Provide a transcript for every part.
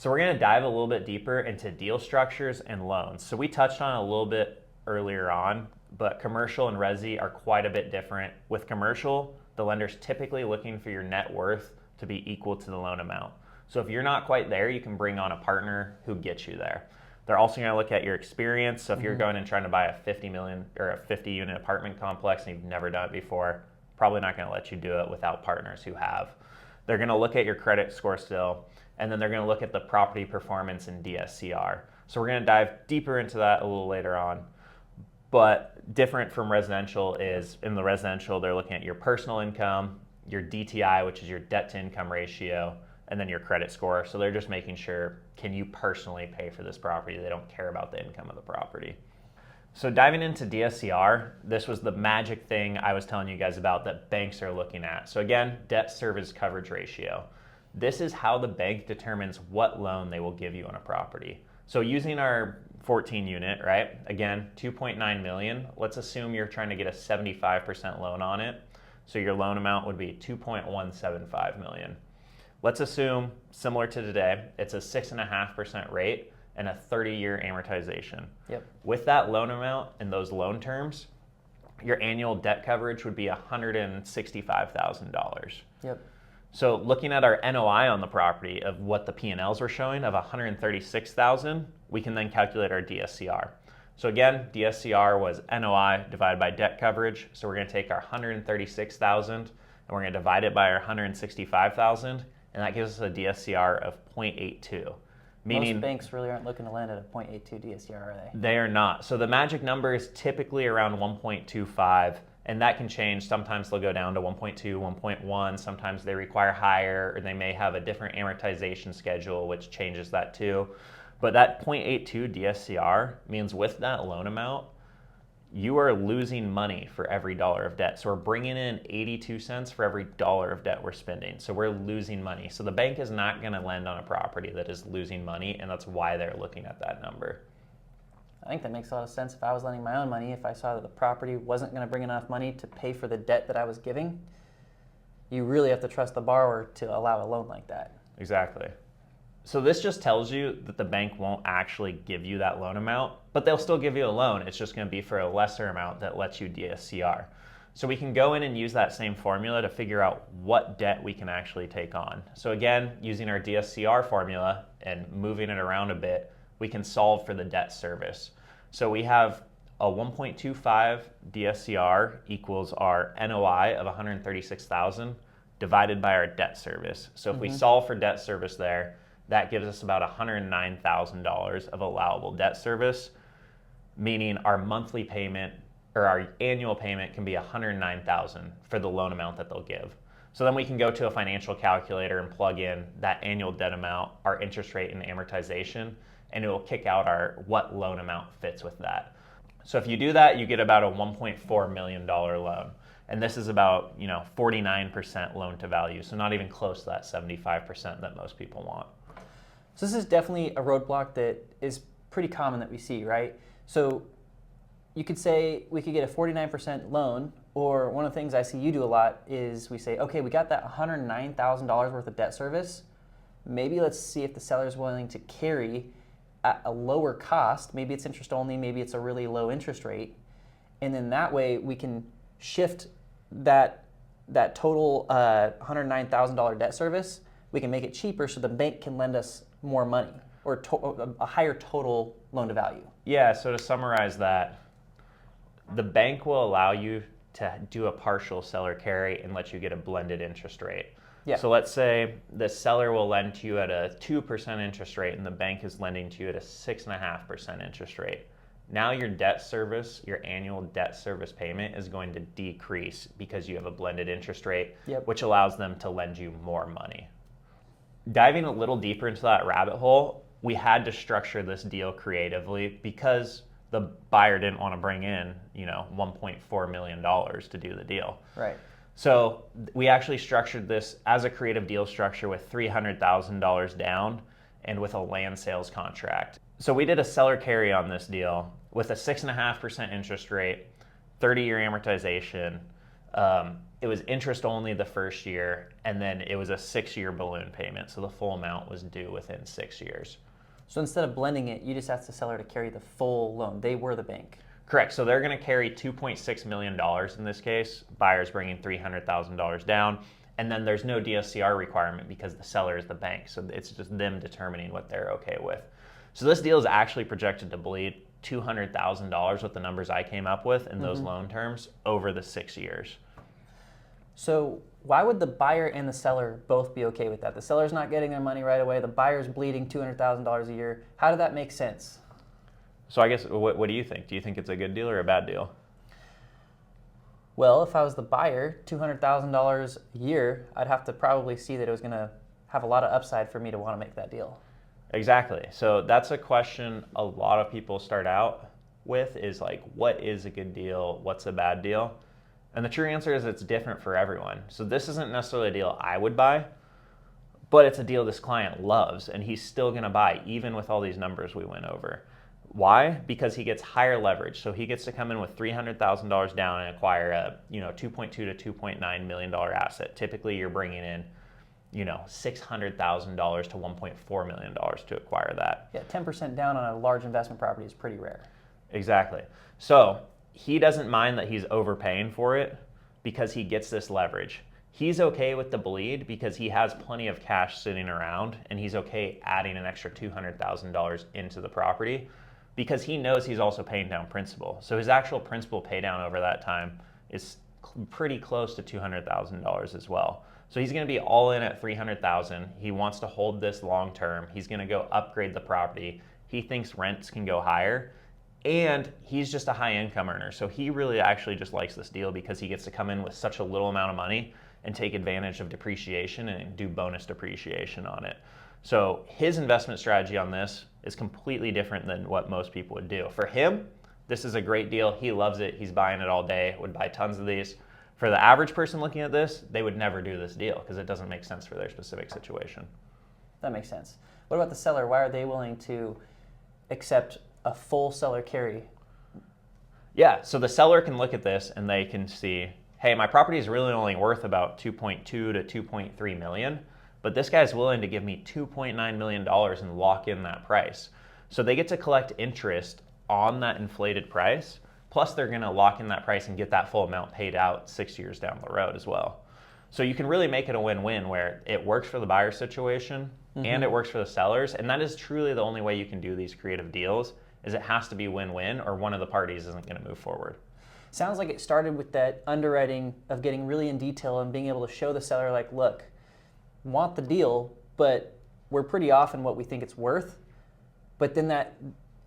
So we're going to dive a little bit deeper into deal structures and loans. So we touched on it a little bit earlier on, but commercial and resi are quite a bit different. With commercial, the lender's typically looking for your net worth to be equal to the loan amount. So if you're not quite there, you can bring on a partner who gets you there. They're also going to look at your experience. So if you're going and trying to buy a 50 million or a 50 unit apartment complex and you've never done it before, probably not going to let you do it without partners who have. They're going to look at your credit score still, and then they're going to look at the property performance and DSCR. So we're going to dive deeper into that a little later on. But different from residential is in the residential, they're looking at your personal income, your DTI, which is your debt to income ratio, and then your credit score. So they're just making sure, can you personally pay for this property? They don't care about the income of the property. So diving into DSCR, this was the magic thing I was telling you guys about that banks are looking at. So again, debt service coverage ratio. This is how the bank determines what loan they will give you on a property. So using our 14 unit, right? Again, 2.9 million. Let's assume you're trying to get a 75% loan on it. So your loan amount would be 2.175 million. Let's assume, similar to today, it's a 6.5% rate and a 30-year amortization. Yep. With that loan amount and those loan terms, your annual debt coverage would be $165,000. Yep. So looking at our NOI on the property of what the P&Ls were showing of $136,000, we can then calculate our DSCR. So again, DSCR was NOI divided by debt coverage. So we're going to take our $136,000 and we're going to divide it by our $165,000, and that gives us a DSCR of 0.82. Meaning most banks really aren't looking to lend at a 0.82 DSCR, are they? They are not. So the magic number is typically around 1.25, and that can change. Sometimes they'll go down to 1.2, 1.1. Sometimes they require higher, or they may have a different amortization schedule, which changes that too. But that 0.82 DSCR means with that loan amount, you are losing money for every dollar of debt. So we're bringing in 82 cents for every dollar of debt we're spending. So we're losing money. So the bank is not going to lend on a property that is losing money, and that's why they're looking at that number. I think that makes a lot of sense. If I was lending my own money, if I saw that the property wasn't going to bring enough money to pay for the debt that I was giving, you really have to trust the borrower to allow a loan like that. Exactly. So this just tells you that the bank won't actually give you that loan amount, but they'll still give you a loan. It's just going to be for a lesser amount that lets you DSCR. So we can go in and use that same formula to figure out what debt we can actually take on. So again, using our DSCR formula and moving it around a bit, we can solve for the debt service. So we have a 1.25 DSCR equals our NOI of 136,000 divided by our debt service. So if we solve for debt service there, that gives us about $109,000 of allowable debt service, meaning our monthly payment or our annual payment can be $109,000 for the loan amount that they'll give. So then we can go to a financial calculator and plug in that annual debt amount, our interest rate and amortization, and it will kick out our what loan amount fits with that. So if you do that, you get about a $1.4 million loan. And this is about 49% loan to value, so not even close to that 75% that most people want. So this is definitely a roadblock that is pretty common that we see, right? So you could say we could get a 49% loan, or one of the things I see you do a lot is we say, okay, we got that $109,000 worth of debt service. Maybe let's see if the seller is willing to carry at a lower cost. Maybe it's interest only, maybe it's a really low interest rate. And then that way we can shift that total $109,000 debt service. We can make it cheaper so the bank can lend us more money, or a higher total loan to value. Yeah, so to summarize that, the bank will allow you to do a partial seller carry and let you get a blended interest rate. Yeah. So let's say the seller will lend to you at a 2% interest rate and the bank is lending to you at a 6.5% interest rate. Now your debt service, your annual debt service payment is going to decrease because you have a blended interest rate, which allows them to lend you more money. Diving a little deeper into that rabbit hole, we had to structure this deal creatively because the buyer didn't want to bring in, $1.4 million to do the deal. Right. So we actually structured this as a creative deal structure with $300,000 down and with a land sales contract. So we did a seller carry on this deal with a 6.5% interest rate, 30-year amortization, it was interest only the first year, and then it was a 6-year balloon payment. So the full amount was due within 6 years. So instead of blending it, you just asked the seller to carry the full loan. They were the bank. Correct. So they're going to carry $2.6 million in this case. Buyer's bringing $300,000 down. And then there's no DSCR requirement because the seller is the bank. So it's just them determining what they're okay with. So this deal is actually projected to bleed $200,000 with the numbers I came up with in those loan terms over the 6 years. So why would the buyer and the seller both be okay with that? The seller's not getting their money right away. The buyer's bleeding $200,000 a year. How did that make sense? So I guess, what do you think? Do you think it's a good deal or a bad deal? Well, if I was the buyer, $200,000 a year, I'd have to probably see that it was going to have a lot of upside for me to want to make that deal. Exactly. So that's a question a lot of people start out with is like, what is a good deal? What's a bad deal? And the true answer is it's different for everyone. So this isn't necessarily a deal I would buy, but it's a deal this client loves and he's still going to buy even with all these numbers we went over. Why? Because he gets higher leverage. So he gets to come in with $300,000 down and acquire a $2.2 to $2.9 million asset. Typically you're bringing in $600,000 to $1.4 million to acquire that. Yeah, 10% down on a large investment property is pretty rare. Exactly. So he doesn't mind that he's overpaying for it because he gets this leverage. He's okay with the bleed because he has plenty of cash sitting around and he's okay adding an extra $200,000 into the property because he knows he's also paying down principal. So his actual principal pay down over that time is pretty close to $200,000 as well. So he's going to be all in at $300,000. He wants to hold this long term. He's going to go upgrade the property. He thinks rents can go higher. And he's just a high income earner. So he really actually just likes this deal because he gets to come in with such a little amount of money and take advantage of depreciation and do bonus depreciation on it. So his investment strategy on this is completely different than what most people would do. For him, this is a great deal. He loves it. He's buying it all day, would buy tons of these. For the average person looking at this, they would never do this deal because it doesn't make sense for their specific situation. That makes sense. What about the seller? Why are they willing to accept a full seller carry? Yeah, so the seller can look at this and they can see, hey, my property is really only worth about 2.2 to 2.3 million, but this guy's willing to give me $2.9 million and lock in that price. So they get to collect interest on that inflated price, plus they're gonna lock in that price and get that full amount paid out 6 years down the road as well. So you can really make it a win-win where it works for the buyer situation and it works for the sellers, and that is truly the only way you can do these creative deals is it has to be win-win or one of the parties isn't going to move forward. Sounds like it started with that underwriting of getting really in detail and being able to show the seller like, look, want the deal, but we're pretty off in what we think it's worth. But then that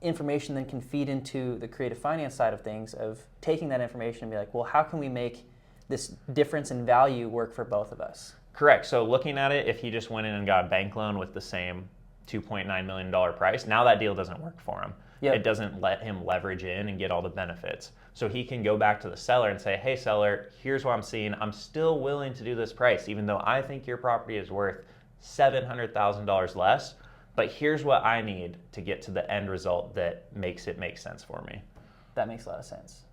information then can feed into the creative finance side of things of taking that information and be like, well, how can we make this difference in value work for both of us? Correct. So looking at it, if he just went in and got a bank loan with the same $2.9 million price, now that deal doesn't work for him. Yep. It doesn't let him leverage in and get all the benefits. So he can go back to the seller and say, hey, seller, here's what I'm seeing. I'm still willing to do this price, even though I think your property is worth $700,000 less. But here's what I need to get to the end result that makes it make sense for me. That makes a lot of sense.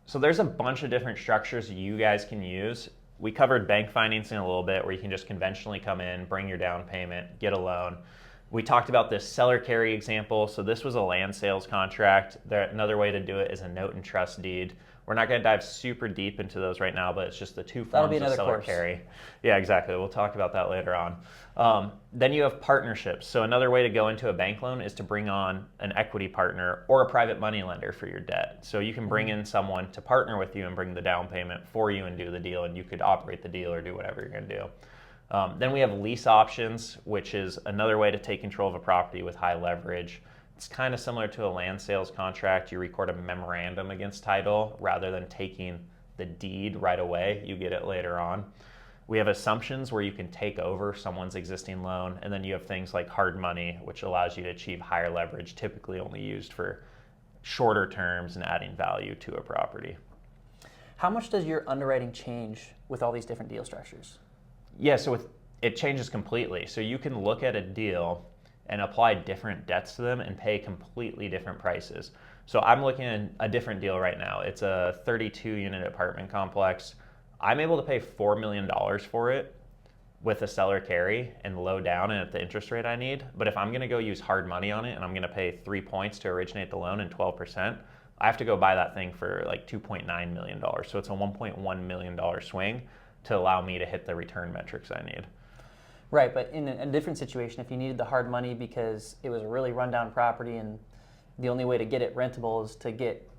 So there's a bunch of different structures you guys can use. We covered bank financing a little bit where you can just conventionally come in, bring your down payment, get a loan. We talked about this seller carry example. So this was a land sales contract. Another way to do it is a note and trust deed. We're not going to dive super deep into those right now, but it's just the two forms of seller carry. Yeah, exactly. We'll talk about that later on. Then you have partnerships. So another way to go into a bank loan is to bring on an equity partner or a private money lender for your debt. So you can bring in someone to partner with you and bring the down payment for you and do the deal, and you could operate the deal or do whatever you're going to do. Then we have lease options, which is another way to take control of a property with high leverage. It's kind of similar to a land sales contract. You record a memorandum against title rather than taking the deed right away. You get it later on. We have assumptions where you can take over someone's existing loan. And then you have things like hard money, which allows you to achieve higher leverage, typically only used for shorter terms and adding value to a property. How much does your underwriting change with all these different deal structures? Yeah, so it changes completely. So you can look at a deal and apply different debts to them and pay completely different prices. So I'm looking at a different deal right now. It's a 32-unit apartment complex. I'm able to pay $4 million for it with a seller carry and low down and at the interest rate I need. But if I'm going to go use hard money on it and I'm going to pay 3 points to originate the loan and 12%, I have to go buy that thing for like $2.9 million. So it's a $1.1 million swing to allow me to hit the return metrics I need. Right, but in a different situation, if you needed the hard money because it was a really rundown property and the only way to get it rentable is to get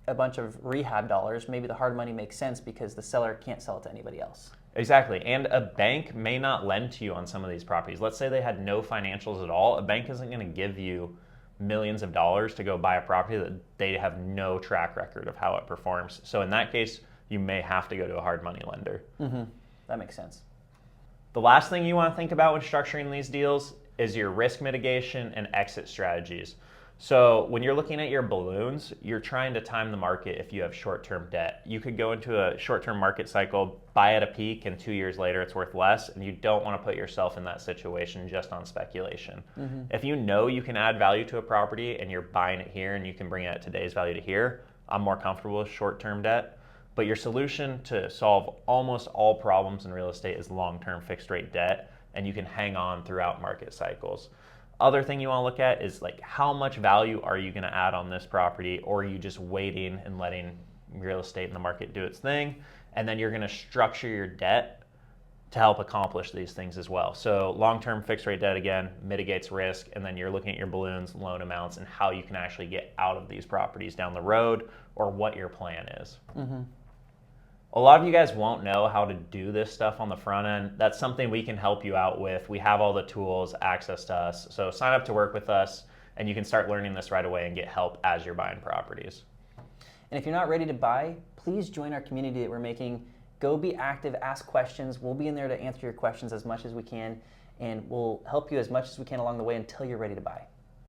a bunch of rehab dollars, maybe the hard money makes sense because the seller can't sell it to anybody else. Exactly. And a bank may not lend to you on some of these properties. Let's say they had no financials at all. A bank isn't going to give you millions of dollars to go buy a property that they have no track record of how it performs. So in that case, you may have to go to a hard money lender. Mm-hmm. That makes sense. The last thing you want to think about when structuring these deals is your risk mitigation and exit strategies. So when you're looking at your balloons, you're trying to time the market if you have short-term debt. You could go into a short-term market cycle, buy at a peak, and 2 years later it's worth less, and you don't want to put yourself in that situation just on speculation. Mm-hmm. If you know you can add value to a property and you're buying it here and you can bring it at today's value to here, I'm more comfortable with short-term debt. But your solution to solve almost all problems in real estate is long-term fixed-rate debt, and you can hang on throughout market cycles. Other thing you want to look at is like how much value are you going to add on this property, or are you just waiting and letting real estate in the market do its thing? And then you're going to structure your debt to help accomplish these things as well. So long-term fixed rate debt, again, mitigates risk, and then you're looking at your balloons, loan amounts, and how you can actually get out of these properties down the road, or what your plan is. Mm-hmm. A lot of you guys won't know how to do this stuff on the front end. That's something we can help you out with. We have all the tools, access to us. So sign up to work with us, and you can start learning this right away and get help as you're buying properties. And if you're not ready to buy, please join our community that we're making. Go be active, ask questions. We'll be in there to answer your questions as much as we can, and we'll help you as much as we can along the way until you're ready to buy.